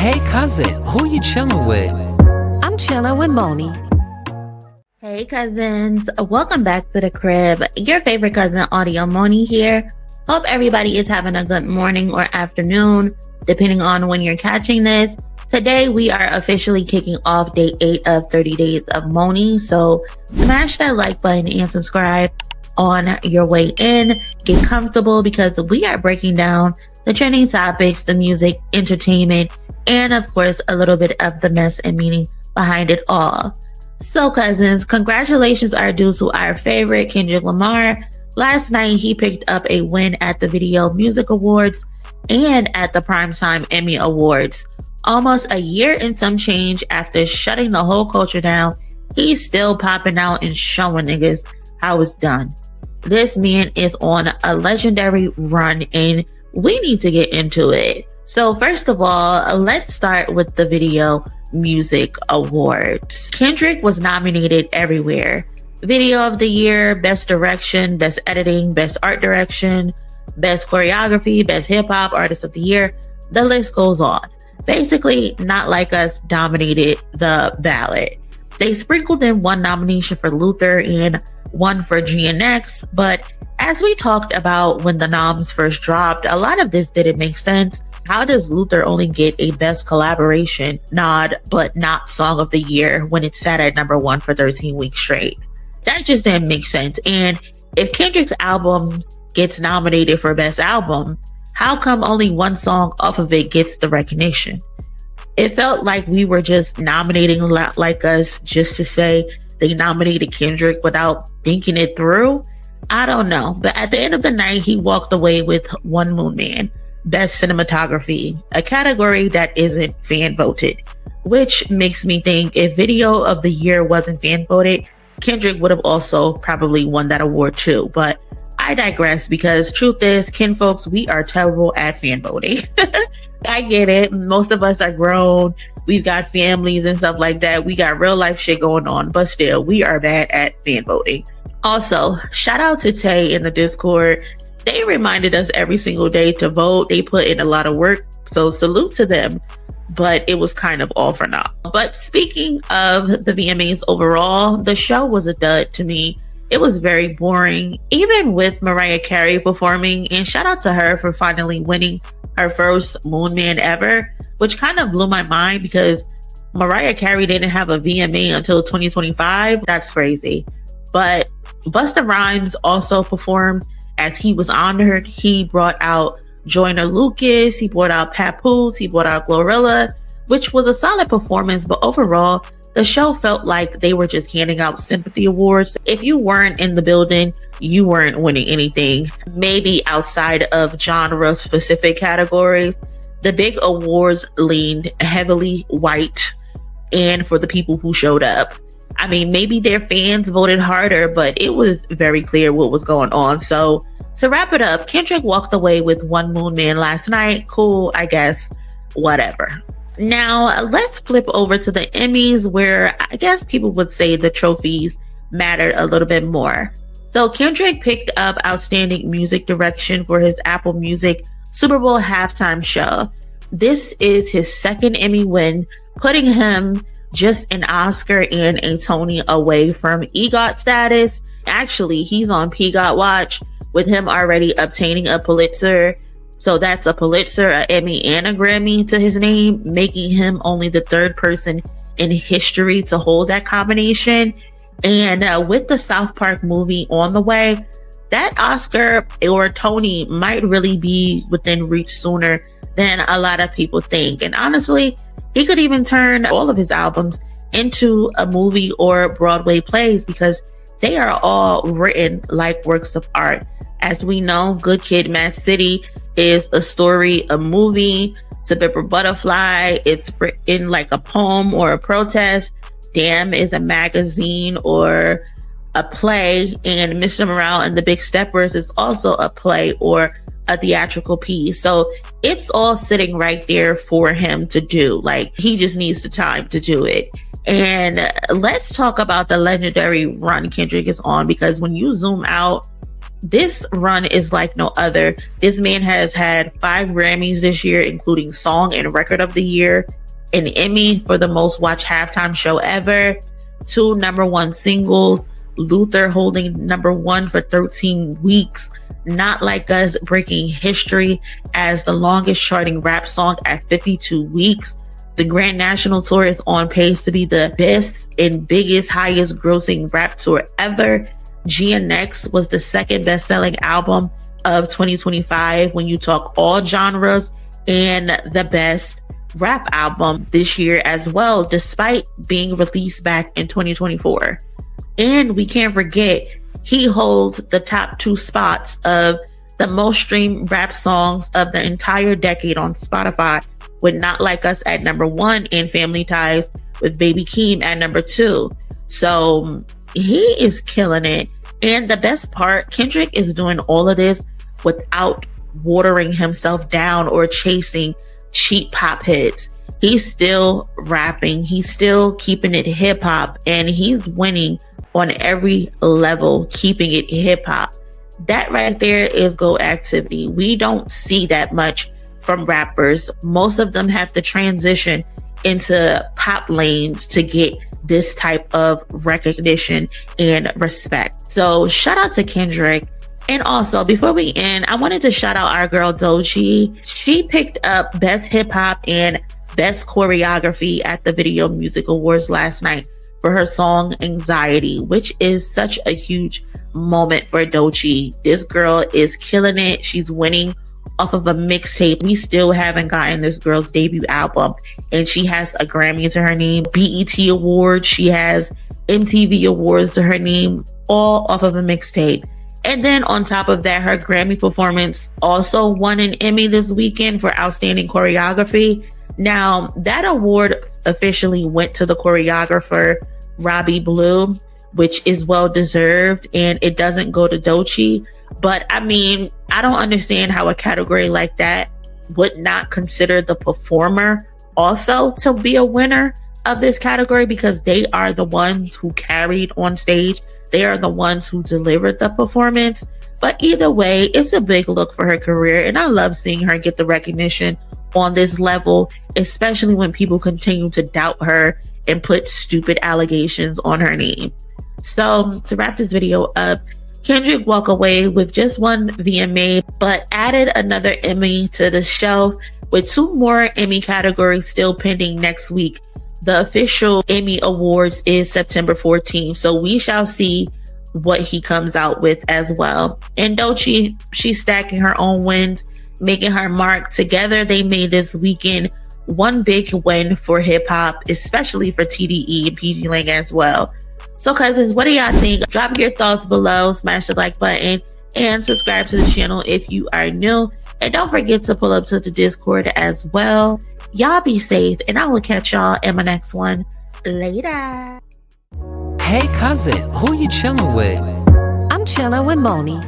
Hey cousin, who you chilling with? I'm chilling with Monie. Hey cousins, welcome back to the crib. Your favorite cousin Audio Monie here. Hope everybody is having a good morning or afternoon, depending on when you're catching this. Today we are officially kicking off day 8 of 30 Days of Monie. So smash that like button and subscribe on your way in. Get comfortable because we are breaking down the trending topics, the music, entertainment, and of course a little bit of the mess and meaning behind it all. So cousins, congratulations are due to our favorite Kendrick Lamar. Last night he picked up a win at the Video Music Awards and at the Primetime Emmy Awards. Almost a year and some change after shutting the whole culture down, he's still popping out and showing niggas how it's done. This man is on a legendary run and we need to get into it. So first of all, let's start with the Video Music Awards. Kendrick was nominated everywhere. Video of the Year, Best Direction, Best Editing, Best Art Direction, Best Choreography, Best Hip Hop Artist of the Year. The list goes on. Basically, Not Like Us dominated the ballot. They sprinkled in one nomination for Luther and one for GNX, but as we talked about when the noms first dropped, a lot of this didn't make sense. How does Luther only get a Best Collaboration nod, but not Song of the Year when it sat at number 1 for 13 weeks straight? That just didn't make sense. And if Kendrick's album gets nominated for Best Album, how come only one song off of it gets the recognition? It felt like we were just nominating Like Us just to say they nominated Kendrick without thinking it through. I don't know. But at the end of the night, he walked away with One Moon Man, Best Cinematography, a category that isn't fan voted, which makes me think if Video of the Year wasn't fan voted, Kendrick would have also probably won that award too. But I digress because truth is, kinfolks, we are terrible at fan voting. I get it. Most of us are grown. We've got families and stuff like that. We got real life shit going on, but still, we are bad at fan voting. Also, shout out to Tay in the Discord. They reminded us every single day to vote. They put in a lot of work, so salute to them. But it was kind of all for naught. But speaking of the VMAs overall, the show was a dud to me. It was very boring, even with Mariah Carey performing, and shout out to her for finally winning her first Moon Man ever, which kind of blew my mind because Mariah Carey didn't have a VMA until 2025. That's crazy. But Busta Rhymes also performed as he was honored. He brought out Joyner Lucas, he brought out Papoose, he brought out Glorilla, which was a solid performance, but overall, the show felt like they were just handing out sympathy awards. If you weren't in the building, you weren't winning anything. Maybe outside of genre-specific categories, the big awards leaned heavily white and for the people who showed up. I mean, maybe their fans voted harder, but it was very clear what was going on. So to wrap it up, Kendrick walked away with One Moon Man last night. Cool, I guess, whatever. Now, let's flip over to the Emmys, where I guess people would say the trophies mattered a little bit more. So Kendrick picked up Outstanding Music Direction for his Apple Music Super Bowl halftime show. This is his second Emmy win, putting him just an Oscar and a Tony away from EGOT status. Actually, he's on PEGOT watch, with him already obtaining a Pulitzer. So that's a Pulitzer, an Emmy, and a Grammy to his name, making him only the third person in history to hold that combination. And with the South Park movie on the way, that Oscar or Tony might really be within reach sooner than a lot of people think. And honestly, he could even turn all of his albums into a movie or Broadway plays because they are all written like works of art. As we know, Good Kid, Mad City is a story, a movie. To Pimp a Butterfly, it's written like a poem or a protest. Damn is a magazine or a play. And Mr. Morale and the Big Steppers is also a play or a theatrical piece. So it's all sitting right there for him to do. Like, he just needs the time to do it. And let's talk about the legendary run Kendrick is on, because when you zoom out this run is like no other. This man has had 5 Grammys this year, including Song and Record of the Year, an Emmy for the most watched halftime show ever, 2 #1 singles, Luther holding #1 for 13 weeks, Not Like Us breaking history as the longest charting rap song at 52 weeks. The Grand National Tour is on pace to be the best and biggest, highest grossing rap tour ever. GNX was the second best-selling album of 2025 when you talk all genres, and the best rap album this year as well, despite being released back in 2024. And we can't forget, he holds the top 2 spots of the most streamed rap songs of the entire decade on Spotify, with Not Like Us at #1 and Family Ties with Baby Keem at #2. So he is killing it. And the best part, Kendrick is doing all of this without watering himself down or chasing cheap pop hits. He's still rapping, he's still keeping it hip hop, and he's winning on every level, keeping it hip hop. That right there is go activity. We don't see that much from rappers. Most of them have to transition into pop lanes to get this type of recognition and respect. So shout out to Kendrick. And also, before we end, I wanted to shout out our girl Doechii. She picked up Best Hip Hop and Best Choreography at the Video Music Awards last night for her song Anxiety, which is such a huge moment for Doechii. This girl is killing it. She's winning off of a mixtape. We still haven't gotten this girl's debut album, and she has a Grammy to her name, BET Awards, she has MTV Awards to her name, all off of a mixtape. And then on top of that, her Grammy performance also won an Emmy this weekend for Outstanding Choreography. Now, that award officially went to the choreographer Robbie Blue, which is well deserved, and it doesn't go to Doechii. But I mean, I don't understand how a category like that would not consider the performer also to be a winner of this category, because they are the ones who carried on stage. They are the ones who delivered the performance. But either way, it's a big look for her career, and I love seeing her get the recognition on this level, especially when people continue to doubt her and put stupid allegations on her name. So to wrap this video up, Kendrick walked away with just 1 VMA, but added another Emmy to the shelf, with 2 more Emmy categories still pending next week. The official Emmy Awards is September 14th, so we shall see what he comes out with as well. And Doechii, she's stacking her own wins, making her mark. Together, they made this weekend one big win for hip hop, especially for TDE and PG Lang as well. So cousins, what do y'all think? Drop your thoughts below, smash the like button, and subscribe to the channel if you are new. And don't forget to pull up to the Discord as well. Y'all be safe, and I will catch y'all in my next one. Later. Hey cousin, who you chilling with? I'm chilling with Monie.